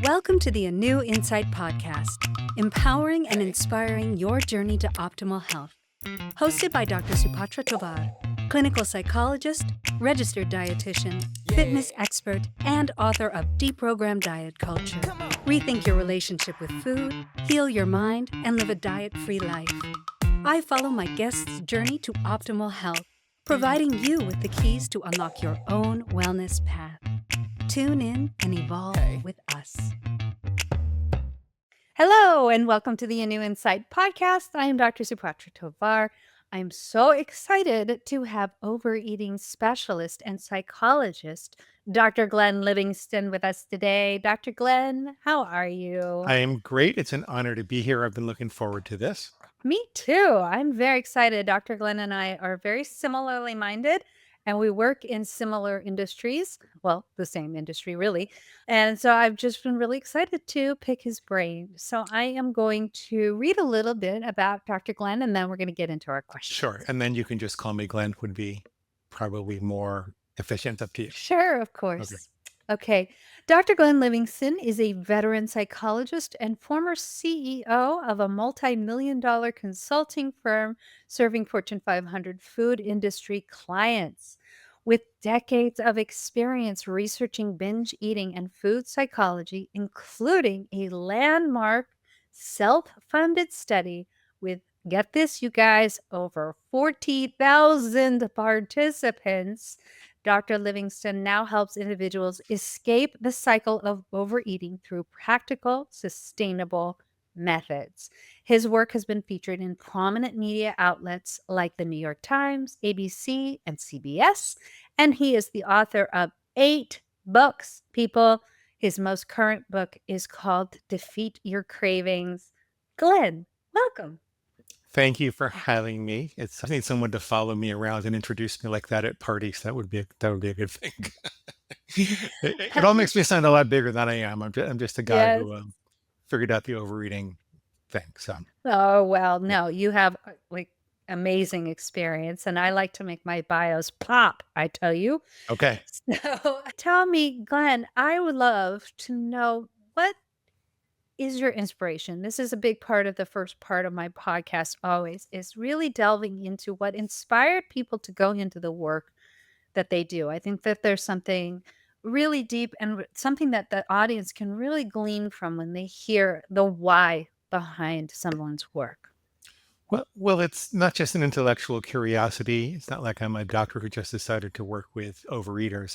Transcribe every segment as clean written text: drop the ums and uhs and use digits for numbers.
Welcome to the ANEW Insight Podcast, empowering and inspiring your journey to optimal health. Hosted by Dr. Supatra Tovar, clinical psychologist, registered dietitian, fitness expert, and author of Deprogram Diet Culture. Rethink your relationship with food, heal your mind, and live a diet-free life. I follow my guests' journey to optimal health, providing you with the keys to unlock your own wellness path. Tune in and evolve with us. Hello, and welcome to the ANEW Insight Podcast. I am Dr. Supatra Tovar. I'm so excited to have overeating specialist and psychologist, Dr. Glenn Livingston, with us today. Dr. Glenn, how are you? I am great. It's an honor to be here. I've been looking forward to this. Me too. I'm very excited. Dr. Glenn and I are very similarly minded, and we work in similar industries. Well, the same industry, really. And so I've just been really excited to pick his brain. So I am going to read a little bit about Dr. Glenn, and then we're going to get into our questions. Sure. And then you can just call me Glenn, would be probably more efficient. Up to you. Sure, of course. Okay. Dr. Glenn Livingston is a veteran psychologist and former CEO of a multi-million-dollar consulting firm serving Fortune 500 food industry clients. With decades of experience researching binge eating and food psychology, including a landmark self-funded study with, get this, you guys, over 40,000 participants, Dr. Livingston now helps individuals escape the cycle of overeating through practical, sustainable methods. His work has been featured in prominent media outlets like the New York Times, ABC, and CBS, and he is the author of 8 books, people. His most current book is called Defeat Your Cravings. Glenn, welcome. Thank you for having me. I need someone to follow me around and introduce me like that at parties. That would be a good thing. It all makes me sound a lot bigger than I am. I'm just a guy who figured out the overeating thing. So. Oh, well, no, you have like amazing experience, and I like to make my bios pop, I tell you. Okay. So tell me, Glenn, I would love to know, what is your inspiration? This is a big part of the first part of my podcast always, is really delving into what inspired people to go into the work that they do. I think that there's something really deep and something that the audience can really glean from when they hear the why behind someone's work. Well, it's not just an intellectual curiosity. It's not like I'm a doctor who just decided to work with overeaters.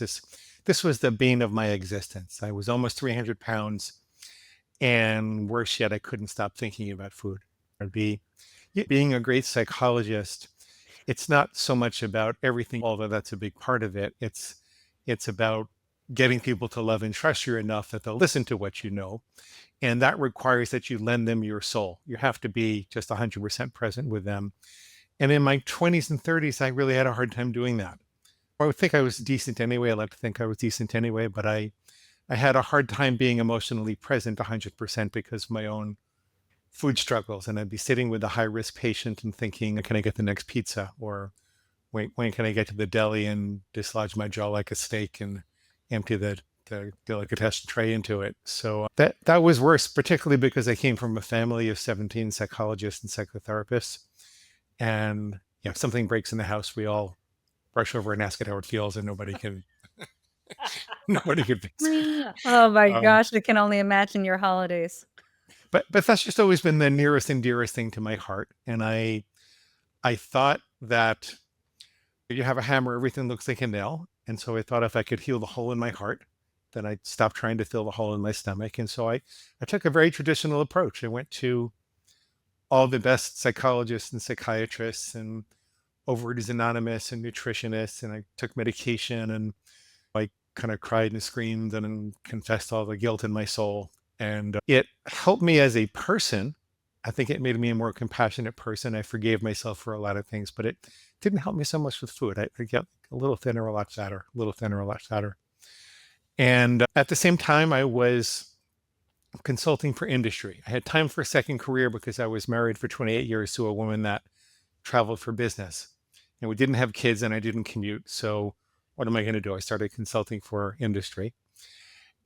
This was the bane of my existence. I was almost 300 pounds. And worse yet, I couldn't stop thinking about food. Being a great psychologist, it's not so much about everything, although that's a big part of it. It's about getting people to love and trust you enough that they'll listen to what you know. And that requires that you lend them your soul. You have to be just 100% present with them. And in my 20s and 30s, I really had a hard time doing that. I would think I was decent anyway. I like to think I was decent anyway, but I had a hard time being emotionally present 100% because of my own food struggles. And I'd be sitting with a high-risk patient and thinking, can I get the next pizza? Or when can I get to the deli and dislodge my jaw like a steak and empty the delicatessen tray into it? So that was worse, particularly because I came from a family of 17 psychologists and psychotherapists. And if something breaks in the house, we all brush over and ask it how it feels, and nobody can fix it. Oh my gosh, I can only imagine your holidays. But that's just always been the nearest and dearest thing to my heart. And I thought that if you have a hammer, everything looks like a nail. And so I thought if I could heal the hole in my heart, then I'd stop trying to fill the hole in my stomach. And so I took a very traditional approach. I went to all the best psychologists and psychiatrists and Overeaters Anonymous and nutritionists, and I took medication, and I kind of cried and screamed and confessed all the guilt in my soul. And it helped me as a person. I think it made me a more compassionate person. I forgave myself for a lot of things, but it didn't help me so much with food. I get a little thinner, a lot fatter, a little thinner, a lot fatter. And at the same time, I was consulting for industry. I had time for a second career because I was married for 28 years to a woman that traveled for business. And we didn't have kids and I didn't commute. So what am I going to do? I started consulting for industry.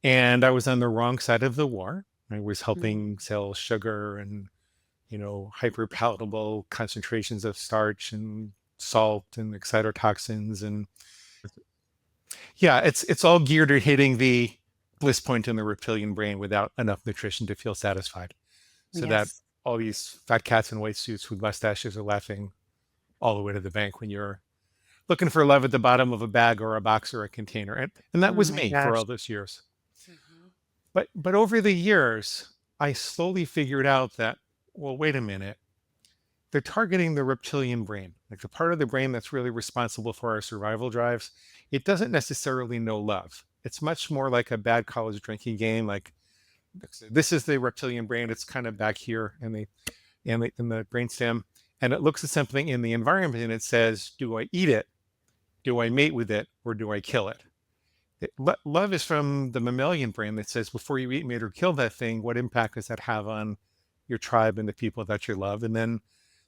And I was on the wrong side of the war. I was helping Mm. sell sugar and, hyper palatable concentrations of starch and salt and excitotoxins. And yeah, it's all geared at hitting the bliss point in the reptilian brain without enough nutrition to feel satisfied. So that Yes. all these fat cats in white suits with mustaches are laughing all the way to the bank when you're looking for love at the bottom of a bag or a box or a container. And that Oh was my me for gosh. all those years. Mhm. But over the years, I slowly figured out that, well, wait a minute. They're targeting the reptilian brain, like the part of the brain that's really responsible for our survival drives. It doesn't necessarily know love. It's much more like a bad college drinking game. Like this is the reptilian brain. It's kind of back here in the brainstem, and it looks at something in the environment and it says, "Do I eat it? Do I mate with it? Or do I kill it?" Love is from the mammalian brain that says, before you eat, mate, or kill that thing, what impact does that have on your tribe and the people that you love? And then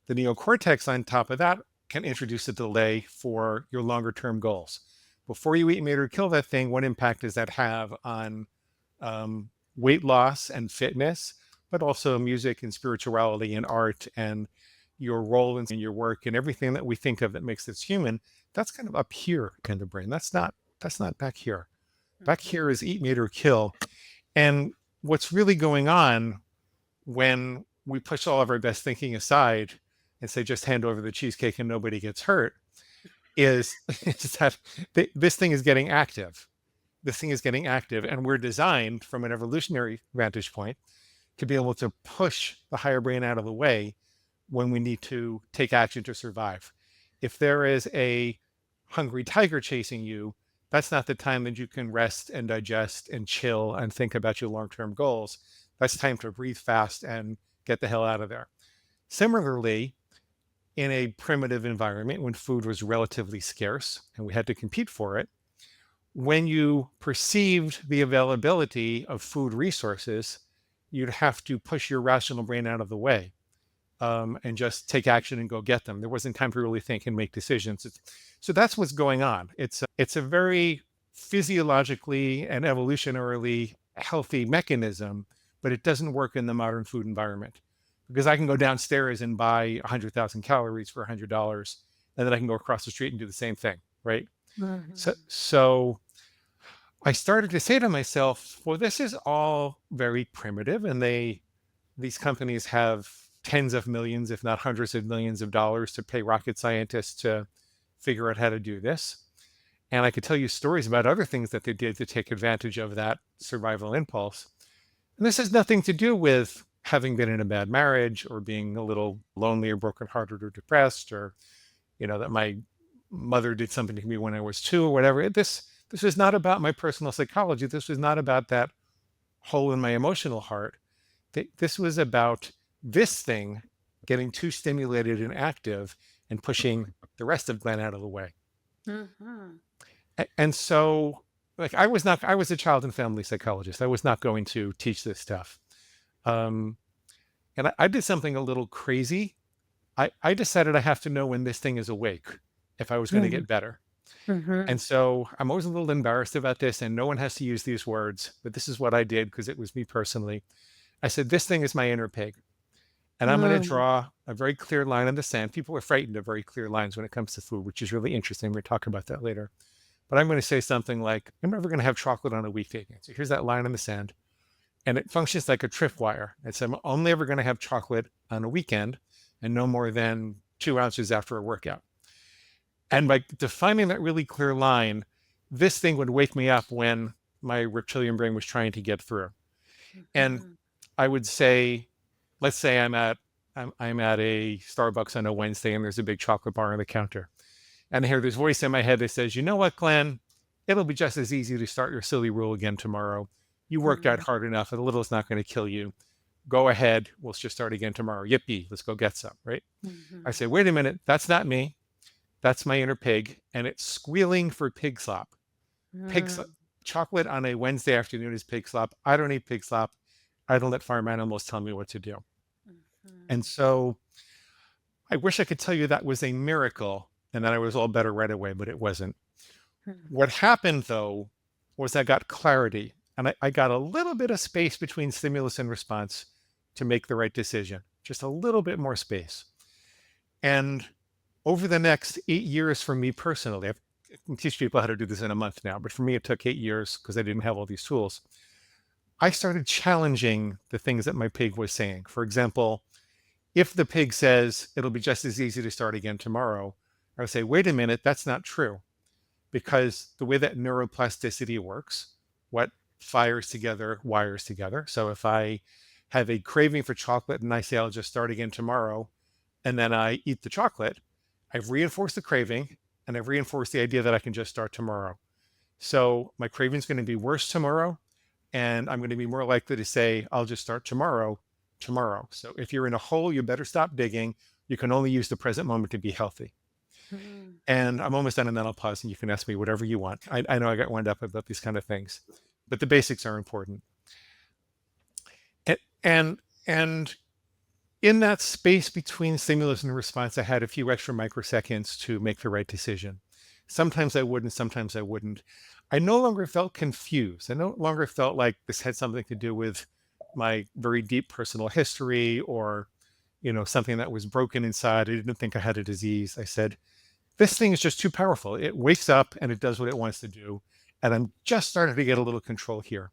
the neocortex on top of that can introduce a delay for your longer term goals. Before you eat, mate, or kill that thing, what impact does that have on um, weight loss and fitness, but also music and spirituality and art and your role in your work and everything that we think of that makes us human? That's kind of up here in the brain. That's not back here. Back here Mhm. is eat, mate, or kill. And what's really going on when we push all of our best thinking aside and say, just hand over the cheesecake and nobody gets hurt, is, is that this thing is getting active. This thing is getting active. And we're designed from an evolutionary vantage point to be able to push the higher brain out of the way when we need to take action to survive. If there is a hungry tiger chasing you, that's not the time that you can rest and digest and chill and think about your long term goals. That's time to breathe fast and get the hell out of there. Similarly, in a primitive environment when food was relatively scarce and we had to compete for it, when you perceived the availability of food resources, you'd have to push your rational brain out of the way, and just take action and go get them. There wasn't time to really think and make decisions. So that's what's going on. It's a very physiologically and evolutionarily healthy mechanism, but it doesn't work in the modern food environment because I can go downstairs and buy 100,000 calories for $100, and then I can go across the street and do the same thing, right? So, Mhm. so I started to say to myself, well, this is all very primitive, and these companies have tens of millions, if not hundreds of millions of dollars to pay rocket scientists to figure out how to do this. And I could tell you stories about other things that they did to take advantage of that survival impulse. And this has nothing to do with having been in a bad marriage or being a little lonely or brokenhearted or depressed, or, that my mother did something to me when I was two or whatever. This was not about my personal psychology. This was not about that hole in my emotional heart. This was about this thing getting too stimulated and active and pushing the rest of Glenn out of the way. Mhm. And so, like, I was a child and family psychologist. I was not going to teach this stuff. Um, and I did something a little crazy. I decided I have to know when this thing is awake if I was going to Mhm. get better. Mhm. And so I'm always a little embarrassed about this, and no one has to use these words, but this is what I did because it was me personally. I said, this thing is my inner pig. And I'm going to Mm. draw a very clear line in the sand. People are frightened of very clear lines when it comes to food, which is really interesting. We'll talk about that later. But I'm going to say something like, I'm never going to have chocolate on a weekday again. So here's that line in the sand. And it functions like a tripwire. It's, I'm only ever going to have chocolate on a weekend and no more than 2 ounces after a workout. And by defining that really clear line, this thing would wake me up when my reptilian brain was trying to get through. And Mhm. I would say, let's say I'm at a Starbucks on a Wednesday and there's a big chocolate bar on the counter. And I hear this voice in my head that says, you know what, Glenn? It'll be just as easy to start your silly rule again tomorrow. You worked out Mhm. hard enough. A little is not going to kill you. Go ahead. We'll just start again tomorrow. Yippee. Let's go get some, right? I Mhm. say, wait a minute. That's not me. That's my inner pig. And it's squealing for pig slop. Pig slop. Mm. Chocolate on a Wednesday afternoon is pig slop. I don't eat pig slop. I don't let farm animals tell me what to do. And Mhm. so I wish I could tell you that was a miracle and that I was all better right away, but it wasn't. Mhm. What happened though was I got clarity. And I got a little bit of space between stimulus and response to make the right decision, just a little bit more space. And over the next 8 years for me personally, I can teach people how to do this in a month now, but for me, it took 8 years because I didn't have all these tools. I started challenging the things that my pig was saying. For example, if the pig says it'll be just as easy to start again tomorrow, I would say, wait a minute, that's not true. Because the way that neuroplasticity works, what fires together wires together. So if I have a craving for chocolate and I say I'll just start again tomorrow, and then I eat the chocolate, I've reinforced the craving and I've reinforced the idea that I can just start tomorrow. So my craving is going to be worse tomorrow, and I'm going to be more likely to say I'll just start tomorrow. So if you're in a hole, you better stop digging. You can only use the present moment to be healthy. Mm. And I'm almost done, and then I'll pause and you can ask me whatever you want. I know I got wound up about these kind of things, but the basics are important. And in that space between stimulus and response, I had a few extra microseconds to make the right decision. Sometimes I would, and sometimes I wouldn't. I no longer felt confused. I no longer felt like this had something to do with my very deep personal history or, something that was broken inside. I didn't think I had a disease. I said, this thing is just too powerful. It wakes up and it does what it wants to do. And I'm just starting to get a little control here.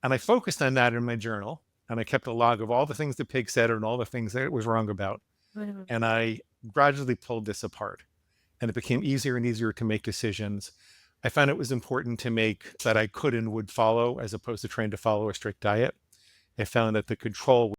And I focused on that in my journal. And I kept a log of all the things the pig said and all the things that it was wrong about. Mhm. And I gradually pulled this apart. And it became easier and easier to make decisions. I found it was important to make that I could and would follow as opposed to trying to follow a strict diet. I found that the control